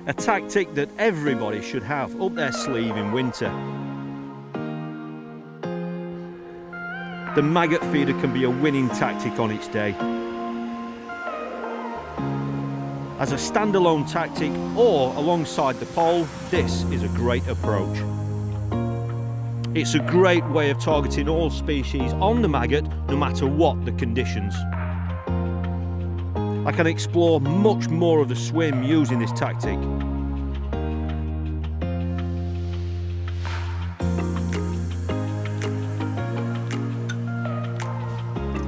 a tactic that everybody should have up their sleeve in winter. The maggot feeder can be a winning tactic on its day. As a standalone tactic or alongside the pole, this is a great approach. It's a great way of targeting all species on the maggot, no matter what the conditions. I can explore much more of the swim using this tactic.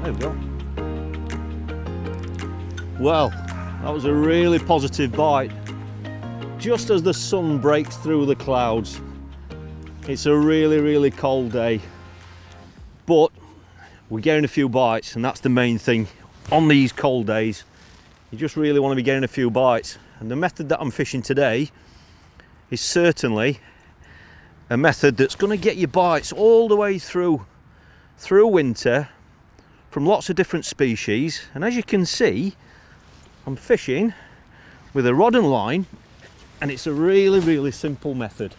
There we go. Well, that was a really positive bite. Just as the sun breaks through the clouds. It's a really cold day, but we're getting a few bites, and that's the main thing. On these cold days, you just really want to be getting a few bites. And the method that I'm fishing today is certainly a method that's going to get you bites all the way through winter from lots of different species. And as you can see, I'm fishing with a rod and line, and it's a really simple method.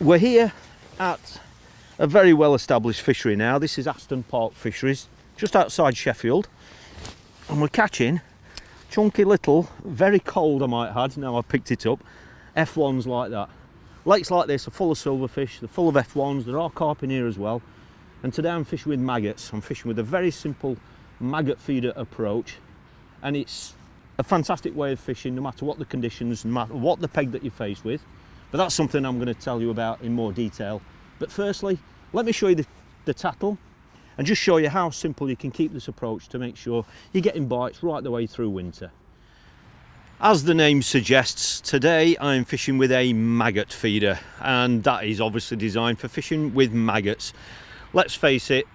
We're here at a very well established fishery now. This is Aston Park Fisheries, just outside Sheffield, and we're catching chunky little, very cold I might add, now I've picked it up, F1s like that. Lakes like this are full of silverfish, they're full of F1s, there are carp in here as well. And today I'm fishing with maggots. I'm fishing with a very simple maggot feeder approach, and it's a fantastic way of fishing no matter what the conditions, no matter what the peg that you're faced with. But that's something I'm going to tell you about in more detail. But firstly, let me show you the tattle and just show you how simple you can keep this approach to make sure you're getting bites right the way through winter. As the name suggests, today I'm fishing with a maggot feeder, and that is obviously designed for fishing with maggots. Let's face it,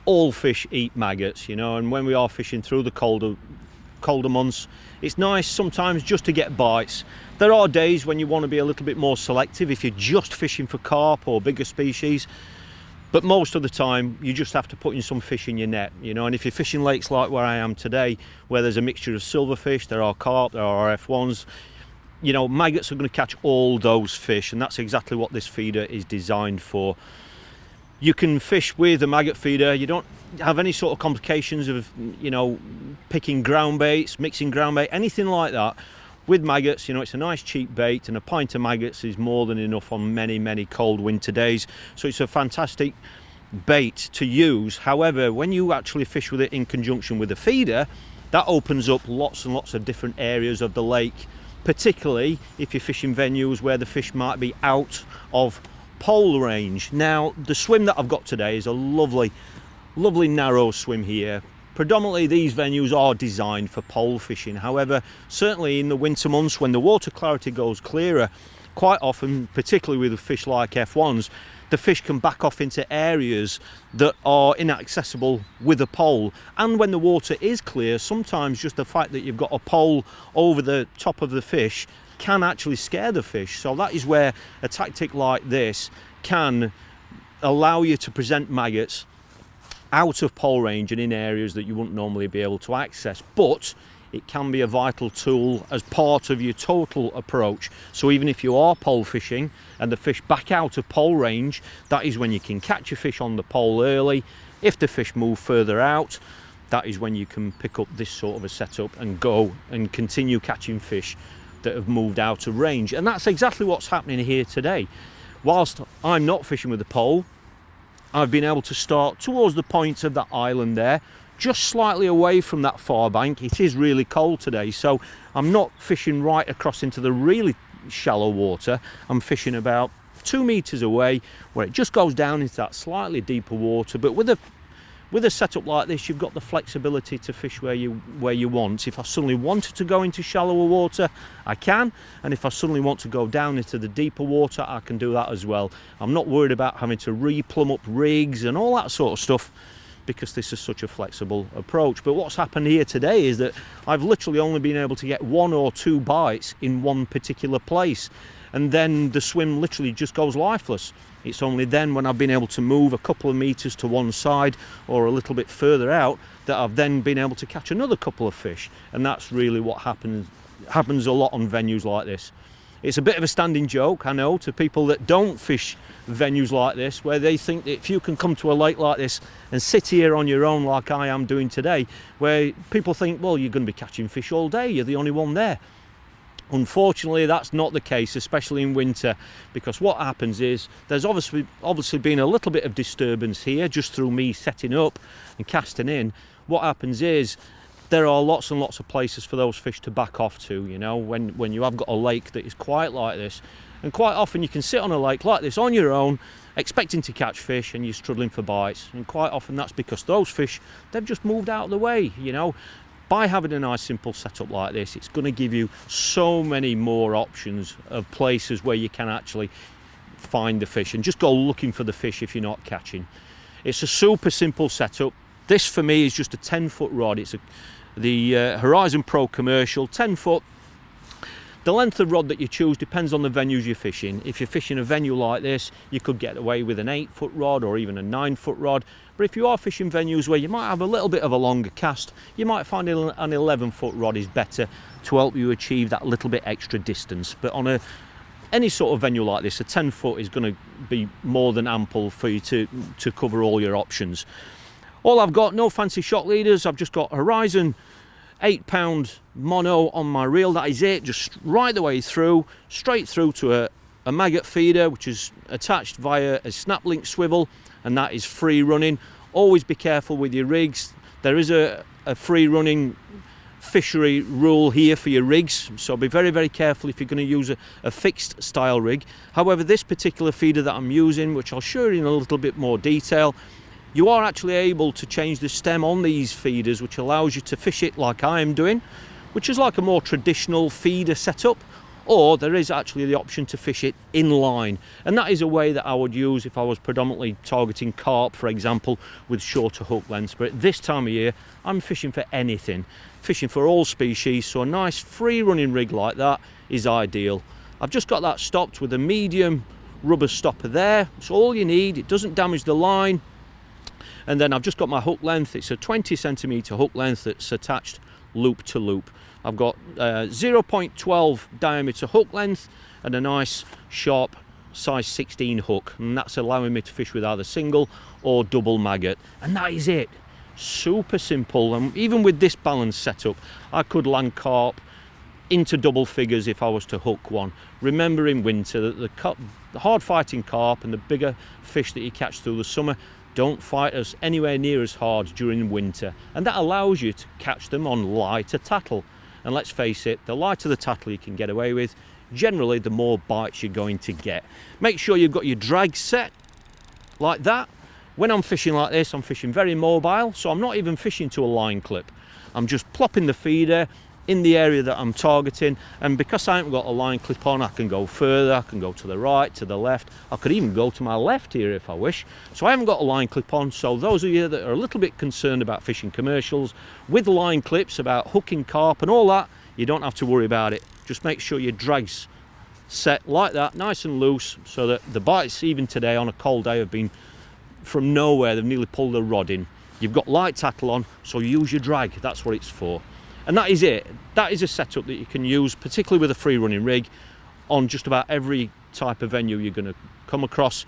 all fish eat maggots, you know, and when we are fishing through the colder months, it's nice sometimes just to get bites. There are days when you want to be a little bit more selective if you're just fishing for carp or bigger species, but most of the time you just have to put in some fish in your net, you know. And if you're fishing lakes like where I am today, where there's a mixture of silverfish, there are carp, there are F1s, you know, maggots are going to catch all those fish, and that's exactly what this feeder is designed for. You can fish with a maggot feeder. You don't have any sort of complications of, you know, picking ground baits, mixing ground bait, anything like that. With maggots, you know, it's a nice cheap bait, and a pint of maggots is more than enough on many cold winter days. So it's a fantastic bait to use. However, when you actually fish with it in conjunction with a feeder, that opens up lots and lots of different areas of the lake, particularly if you're fishing venues where the fish might be out of pole range. Now, the swim that I've got today is a lovely narrow swim here. Predominantly these venues are designed for pole fishing. However, certainly in the winter months when the water clarity goes clearer, quite often, particularly with fish like F1s, the fish can back off into areas that are inaccessible with a pole. And when the water is clear, sometimes just the fact that you've got a pole over the top of the fish can actually scare the fish. So that is where a tactic like this can allow you to present maggots out of pole range and in areas that you wouldn't normally be able to access, but it can be a vital tool as part of your total approach. So even if you are pole fishing and the fish back out of pole range, that is when you can catch a fish on the pole early. If the fish move further out, that is when you can pick up this sort of a setup and go and continue catching fish that have moved out of range. And that's exactly what's happening here today. Whilst I'm not fishing with a pole, I've been able to start towards the point of that island there, just slightly away from that far bank. It is really cold today, so I'm not fishing right across into the really shallow water. I'm fishing about 2 meters away, where it just goes down into that slightly deeper water. But with a setup like this, you've got the flexibility to fish where you want. If I suddenly wanted to go into shallower water, I can, and if I suddenly want to go down into the deeper water, I can do that as well. I'm not worried about having to re-plumb up rigs and all that sort of stuff, because this is such a flexible approach. But what's happened here today is that I've literally only been able to get 1 or 2 bites in one particular place, and then the swim literally just goes lifeless. It's only then when I've been able to move a couple of meters to one side or a little bit further out that I've then been able to catch another couple of fish. And that's really what happens a lot on venues like this. It's a bit of a standing joke, I know, to people that don't fish venues like this, where they think that if you can come to a lake like this and sit here on your own like I am doing today, where people think, well, you're going to be catching fish all day, you're the only one there. Unfortunately, that's not the case, especially in winter, because what happens is there's obviously been a little bit of disturbance here just through me setting up and casting in. What happens is there are lots and lots of places for those fish to back off to, you know, when you have got a lake that is quiet like this. And quite often you can sit on a lake like this on your own, expecting to catch fish, and you're struggling for bites. And quite often that's because those fish, they've just moved out of the way, you know. By having a nice simple setup like this, it's going to give you so many more options of places where you can actually find the fish and just go looking for the fish if you're not catching. It's a super simple setup. This for me is just a 10-foot rod. It's the Horizon Pro Commercial 10 foot. The length of rod that you choose depends on the venues you're fishing. If you're fishing a venue like this, you could get away with an 8-foot rod or even a 9-foot rod. But if you are fishing venues where you might have a little bit of a longer cast, you might find an 11-foot rod is better to help you achieve that little bit extra distance. But on any sort of venue like this, a 10-foot is going to be more than ample for you to cover all your options. All I've got, no fancy shock leaders. I've just got Horizon 8-pound mono on my reel. That is it, just right the way through, straight through to a maggot feeder, which is attached via a snap link swivel, and that is free running. Always be careful with your rigs. There is a free running fishery rule here for your rigs, so be very, very careful if you're going to use a fixed style rig. However, this particular feeder that I'm using, which I'll show you in a little bit more detail, you are actually able to change the stem on these feeders, which allows you to fish it like I am doing, which is like a more traditional feeder setup, or there is actually the option to fish it in line, and that is a way that I would use if I was predominantly targeting carp, for example, with shorter hook lengths. But at this time of year, I'm fishing for anything, fishing for all species, so a nice free running rig like that is ideal. I've just got that stopped with a medium rubber stopper there. It's all you need. It doesn't damage the line. And then I've just got my hook length. It's a 20 centimeter hook length that's attached loop to loop. I've got 0.12 diameter hook length and a nice sharp size 16 hook, and that's allowing me to fish with either single or double maggot. And that is it. Super simple. And even with this balance setup, I could land carp into double figures if I was to hook one. Remember in winter that the hard fighting carp and the bigger fish that you catch through the summer don't fight us anywhere near as hard during winter, and that allows you to catch them on lighter tattle. And let's face it, the lighter the tattle you can get away with, generally the more bites you're going to get. Make sure you've got your drag set like that. When I'm fishing like this, I'm fishing very mobile, so I'm not even fishing to a line clip. I'm just plopping the feeder in the area that I'm targeting, and because I haven't got a line clip on, I can go further, I can go to the right, to the left, I could even go to my left here if I wish. So I haven't got a line clip on, so those of you that are a little bit concerned about fishing commercials with line clips, about hooking carp and all that, you don't have to worry about it. Just make sure your drag's set like that, nice and loose, so that the bites, even today on a cold day, have been from nowhere. They've nearly pulled the rod in. You've got light tattle on, so use your drag, that's what it's for. And that is it. That is a setup that you can use, particularly with a free running rig, on just about every type of venue you're going to come across.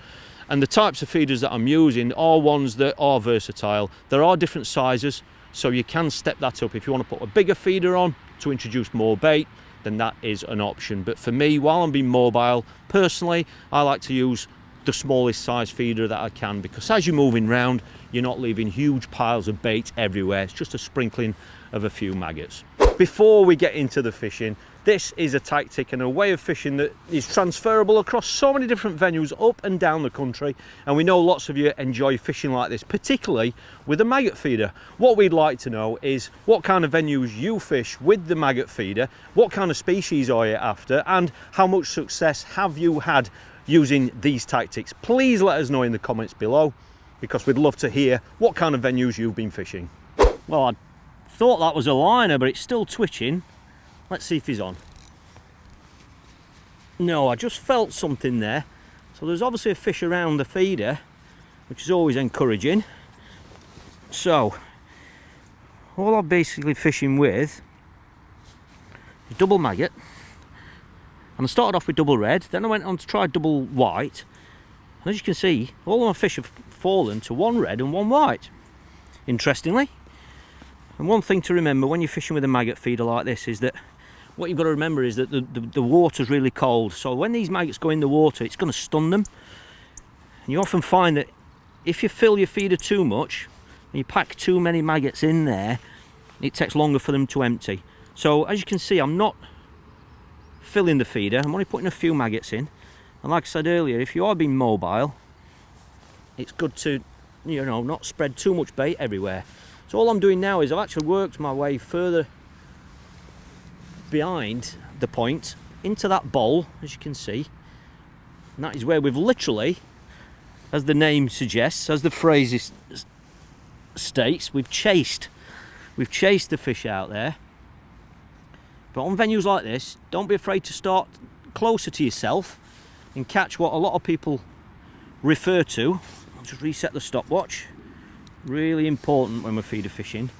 And the types of feeders that I'm using are ones that are versatile. There are different sizes, so you can step that up. If you want to put a bigger feeder on to introduce more bait, then that is an option. But for me, while I'm being mobile, personally, I like to use the smallest size feeder that I can, because as you're moving round, you're not leaving huge piles of bait everywhere. It's just a sprinkling of a few maggots. Before we get into the fishing, this is a tactic and a way of fishing that is transferable across so many different venues up and down the country, and we know lots of you enjoy fishing like this, particularly with a maggot feeder. What we'd like to know is what kind of venues you fish with the maggot feeder, what kind of species are you after, and how much success have you had using these tactics. Please let us know in the comments below. because we'd love to hear what kind of venues you've been fishing. Well, I thought that was a liner, but it's still twitching. Let's see if he's on. No, I just felt something there. So there's obviously a fish around the feeder, which is always encouraging. So all I'm basically fishing with is double maggot, and I started off with double red, then I went on to try double white, and as you can see, all of my fish have fallen to one red and one white, interestingly. And one thing to remember when you're fishing with a maggot feeder like this is that what you've got to remember is that the water's really cold, so when these maggots go in the water, it's going to stun them. And you often find that if you fill your feeder too much and you pack too many maggots in there, it takes longer for them to empty. So as you can see, I'm not filling the feeder, I'm only putting a few maggots in. And like I said earlier, if you are being mobile, it's good to, you know, not spread too much bait everywhere. So all I'm doing now is I've actually worked my way further behind the point into that bowl, as you can see. And that is where we've literally, as the name suggests, as the phrase states, we've chased the fish out there. But on venues like this, don't be afraid to start closer to yourself and catch what a lot of people refer to. I'll just reset the stopwatch. Really important when we're feeder fishing.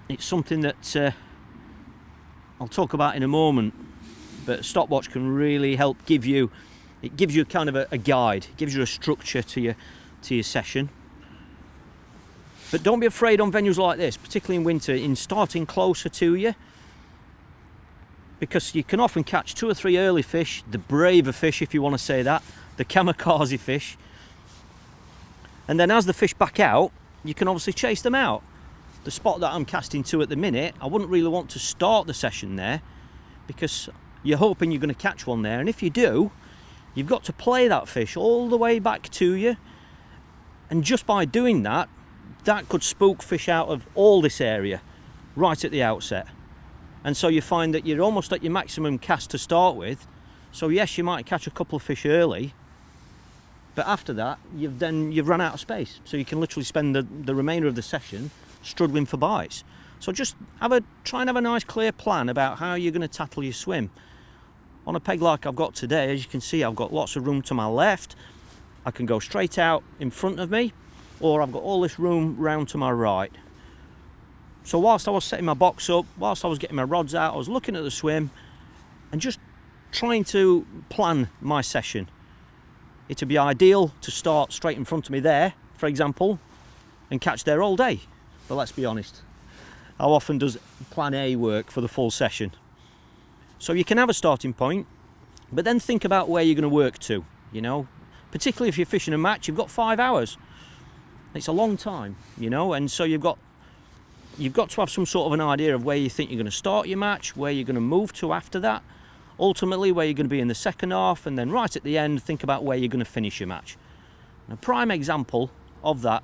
It's something that I'll talk about in a moment, but a stopwatch can really help give you, it gives you kind of a guide, it gives you a structure to your session. But don't be afraid on venues like this, particularly in winter, in starting closer to you, because you can often catch 2 or 3 early fish, the braver fish if you want to say that, the kamikaze fish, and then as the fish back out, you can obviously chase them out. The spot that I'm casting to at the minute, I wouldn't really want to start the session there because you're hoping you're going to catch one there, and if you do, you've got to play that fish all the way back to you, and just by doing that, that could spook fish out of all this area right at the outset. And so you find that you're almost at your maximum cast to start with. So yes, you might catch a couple of fish early, but after that you've run out of space, so you can literally spend the remainder of the session struggling for bites. So just try and have a nice clear plan about how you're going to tackle your swim. On a peg like I've got today, as you can see, I've got lots of room to my left. I can go straight out in front of me, or I've got all this room round to my right. So whilst I was setting my box up, whilst I was getting my rods out, I was looking at the swim and just trying to plan my session. It would be ideal to start straight in front of me there, for example, and catch there all day. But let's be honest, how often does plan A work for the full session? So you can have a starting point, but then think about where you're going to work to, you know. Particularly if you're fishing a match, you've got 5 hours. It's a long time, you know, and so you've got to have some sort of an idea of where you think you're going to start your match, where you're going to move to after that, ultimately where you're going to be in the second half, and then right at the end think about where you're going to finish your match. And a prime example of that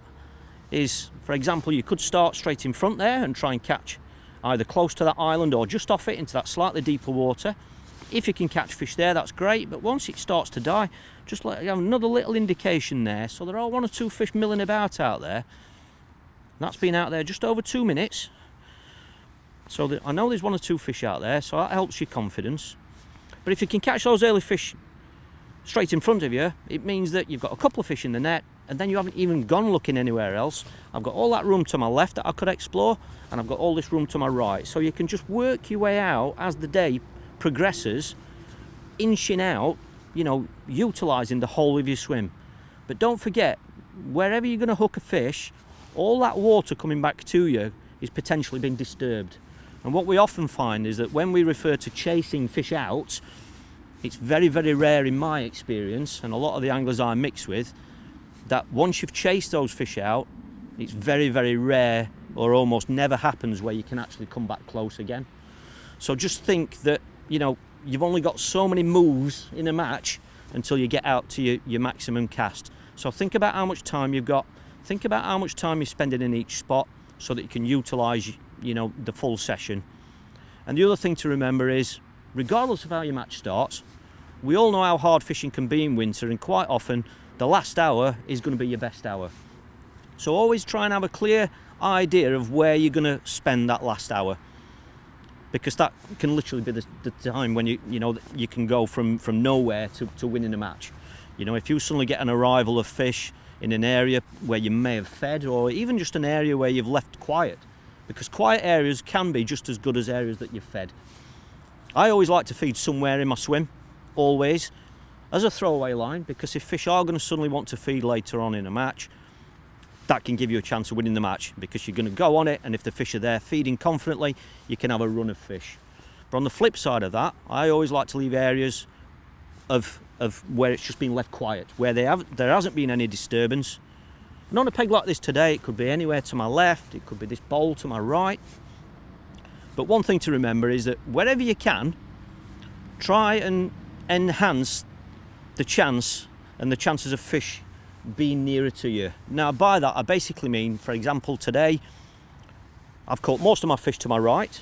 is, for example, you could start straight in front there and try and catch either close to that island or just off it into that slightly deeper water. If you can catch fish there, that's great, but once it starts to die, just let you have another little indication there. So there are 1 or 2 fish milling about out there. That's been out there just over 2 minutes. So I know there's 1 or 2 fish out there, so that helps your confidence. But if you can catch those early fish straight in front of you, it means that you've got a couple of fish in the net, and then you haven't even gone looking anywhere else. I've got all that room to my left that I could explore, and I've got all this room to my right. So you can just work your way out as the day progresses, inching out, you know, utilising the whole of your swim. But don't forget, wherever you're going to hook a fish, all that water coming back to you is potentially being disturbed. And what we often find is that when we refer to chasing fish out, it's very, very rare in my experience, and a lot of the anglers I mix with, that once you've chased those fish out, it's very, very rare or almost never happens where you can actually come back close again. So just think that, you know, you've only got so many moves in a match until you get out to your maximum cast. So think about how much time you've got, think about how much time you're spending in each spot so that you can utilise, you know, the full session. And the other thing to remember is, regardless of how your match starts, we all know how hard fishing can be in winter, and quite often the last hour is going to be your best hour. So always try and have a clear idea of where you're going to spend that last hour, because that can literally be the time when you can go from nowhere to winning a match. You know, if you suddenly get an arrival of fish in an area where you may have fed, or even just an area where you've left quiet, because quiet areas can be just as good as areas that you've fed. I always like to feed somewhere in my swim, always, as a throwaway line, because if fish are going to suddenly want to feed later on in a match, that can give you a chance of winning the match, because you're going to go on it, and if the fish are there feeding confidently, you can have a run of fish. But on the flip side of that, I always like to leave areas of where it's just been left quiet, where there hasn't been any disturbance. And on a peg like this today, it could be anywhere to my left, it could be this bowl to my right. But one thing to remember is that wherever you can, try and enhance the chance and the chances of fish being nearer to you. Now by that I basically mean, for example, today I've caught most of my fish to my right,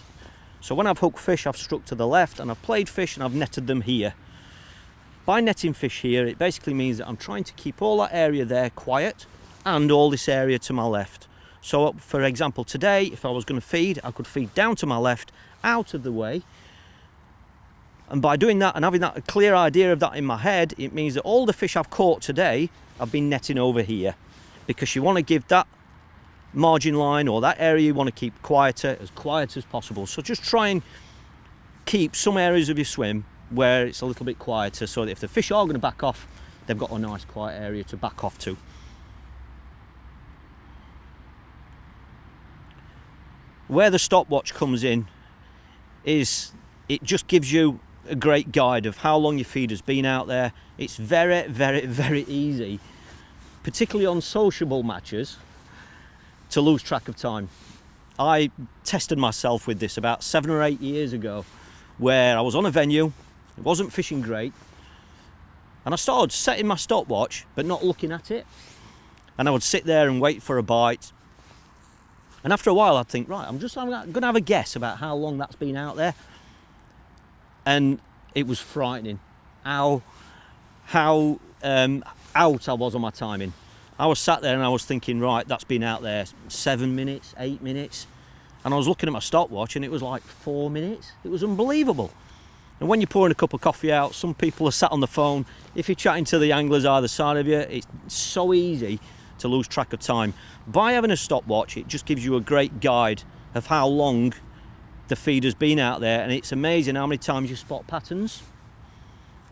so when I've hooked fish I've struck to the left, and I've played fish and I've netted them here. By netting fish here, it basically means that I'm trying to keep all that area there quiet and all this area to my left. So for example today, if I was going to feed, I could feed down to my left, out of the way. And by doing that and having that clear idea of that in my head, it means that all the fish I've caught today I've been netting over here, because you want to give that margin line or that area you want to keep quieter, as quiet as possible. So just try and keep some areas of your swim where it's a little bit quieter, so that if the fish are going to back off, they've got a nice quiet area to back off to. Where the stopwatch comes in is it just gives you a great guide of how long your feeder's been out there. It's very, very, very easy, particularly on sociable matches, to lose track of time. I tested myself with this about 7 or 8 years ago, where I was on a venue, it wasn't fishing great, and I started setting my stopwatch but not looking at it, and I would sit there and wait for a bite, and after a while I'd think, right, I'm going to have a guess about how long that's been out there. And it was frightening how out I was on my timing. I was sat there and I was thinking, right, that's been out there 7 minutes, 8 minutes, and I was looking at my stopwatch and it was like 4 minutes. It was unbelievable. And when you're pouring a cup of coffee out, some people are sat on the phone. If you're chatting to the anglers either side of you, it's so easy to lose track of time. By having a stopwatch, it just gives you a great guide of how long the feeder's been out there, and it's amazing how many times you spot patterns.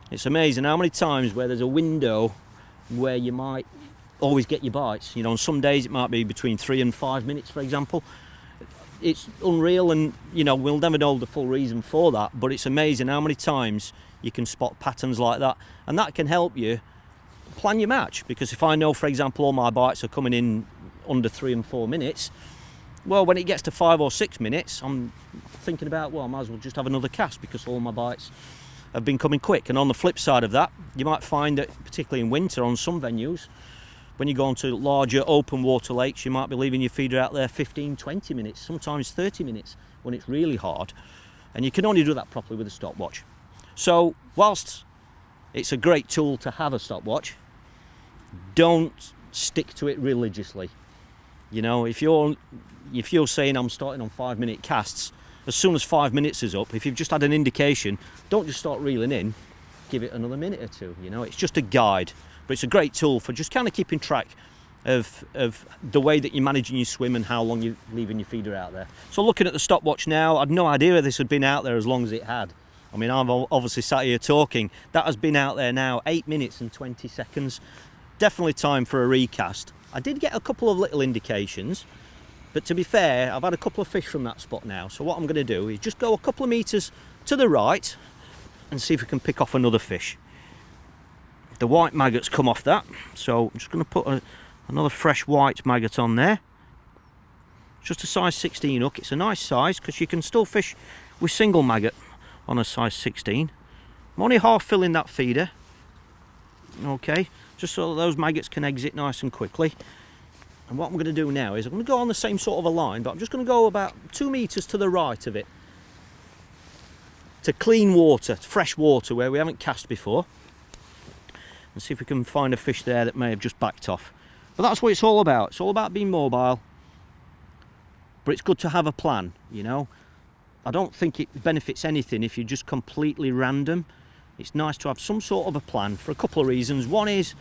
It's amazing how many times where there's a window where you might always get your bites. You know, on some days it might be between 3 and 5 minutes, for example. It's unreal, and you know, we'll never know the full reason for that, but it's amazing how many times you can spot patterns like that, and that can help you plan your match. Because if I know, for example, all my bites are coming in under 3 and 4 minutes, well, when it gets to 5 or 6 minutes, I'm thinking about, well, I might as well just have another cast, because all my bites have been coming quick. And on the flip side of that, you might find that, particularly in winter on some venues, when you go onto larger open water lakes, you might be leaving your feeder out there 15, 20 minutes, sometimes 30 minutes when it's really hard. And you can only do that properly with a stopwatch. So whilst it's a great tool to have a stopwatch, don't stick to it religiously. You know, if you're saying I'm starting on 5 minute casts, as soon as 5 minutes is up, if you've just had an indication, don't just start reeling in, give it another minute or two. You know, it's just a guide, but it's a great tool for just kind of keeping track of the way that you're managing your swim and how long you're leaving your feeder out there. So looking at the stopwatch now, I had no idea this had been out there as long as it had. I mean, I've obviously sat here talking. That has been out there now 8 minutes and 20 seconds. Definitely time for a recast. I did get a couple of little indications, but to be fair, I've had a couple of fish from that spot now. So what I'm going to do is just go a couple of meters to the right and see if we can pick off another fish. The white maggots come off that, so I'm just going to put another fresh white maggot on there. Just a size 16 hook. It's a nice size because you can still fish with single maggot on a size 16. I'm only half filling that feeder, okay, just so that those maggots can exit nice and quickly. And what I'm going to do now is I'm going to go on the same sort of a line, but I'm just going to go about 2 meters to the right of it to clean water, fresh water where we haven't cast before, and see if we can find a fish there that may have just backed off. But that's what it's all about. It's all about being mobile. But it's good to have a plan, you know. I don't think it benefits anything if you're just completely random. It's nice to have some sort of a plan for a couple of reasons. One is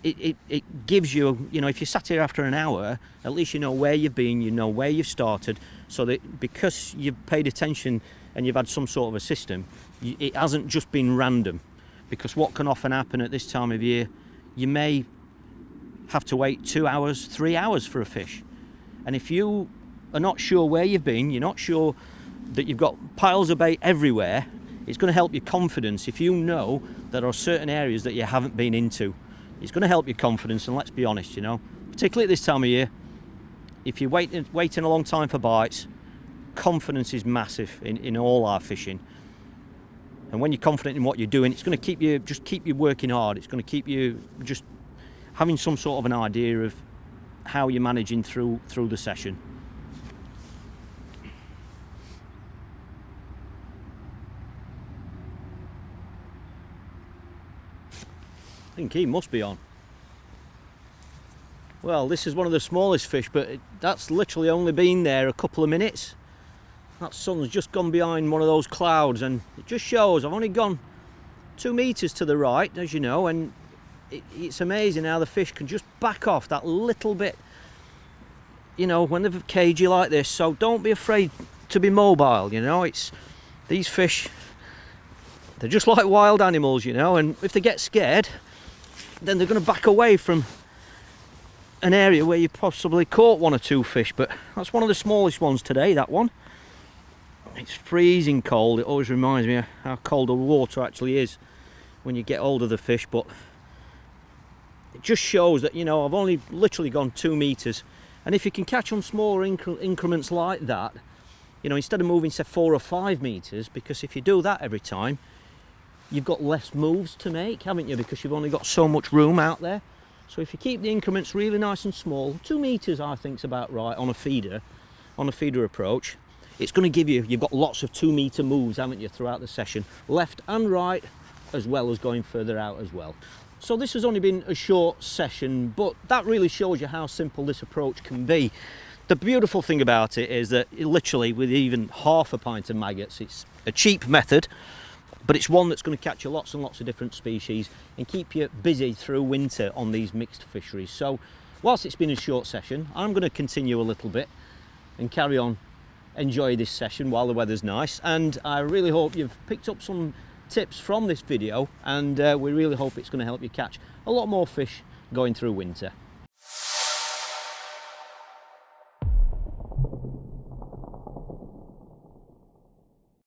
it gives you, you know, if you sat here after an hour, at least you know where you've been, you know where you've started, so that because you've paid attention and you've had some sort of a system, it hasn't just been random. Because what can often happen at this time of year, you may have to wait 2 hours, 3 hours for a fish. And if you are not sure where you've been, you're not sure that you've got piles of bait everywhere, it's going to help your confidence if you know there are certain areas that you haven't been into. It's going to help your confidence, and let's be honest, you know, particularly at this time of year, if you're waiting a long time for bites, confidence is massive in all our fishing. And when you're confident in what you're doing, it's going to keep you working hard. It's going to keep you just having some sort of an idea of how you're managing through the session. I think he must be on. Well, this is one of the smallest fish, but that's literally only been there a couple of minutes. That sun's just gone behind one of those clouds, and it just shows I've only gone 2 meters to the right, as you know, and it's amazing how the fish can just back off that little bit, you know, when they're cagey like this. So don't be afraid to be mobile, you know. It's these fish, they're just like wild animals, you know, and if they get scared, then they're going to back away from an area where you possibly caught 1 or 2 fish. But that's one of the smallest ones today, that one. It's freezing cold. It always reminds me of how cold the water actually is when you get hold of the fish. But it just shows that, you know, I've only literally gone 2 meters, and if you can catch on smaller increments like that, you know, instead of moving say 4 or 5 meters, because if you do that every time, you've got less moves to make, haven't you, because you've only got so much room out there. So if you keep the increments really nice and small, 2 meters I think is about right on a feeder approach, it's going to give you've got lots of 2 meter moves, haven't you, throughout the session, left and right, as well as going further out as well. So this has only been a short session, but that really shows you how simple this approach can be. The beautiful thing about it is that literally with even half a pint of maggots, it's a cheap method, but it's one that's going to catch you lots and lots of different species and keep you busy through winter on these mixed fisheries. So whilst it's been a short session, I'm going to continue a little bit and carry on, enjoy this session while the weather's nice. And I really hope you've picked up some tips from this video, and we really hope it's going to help you catch a lot more fish going through winter.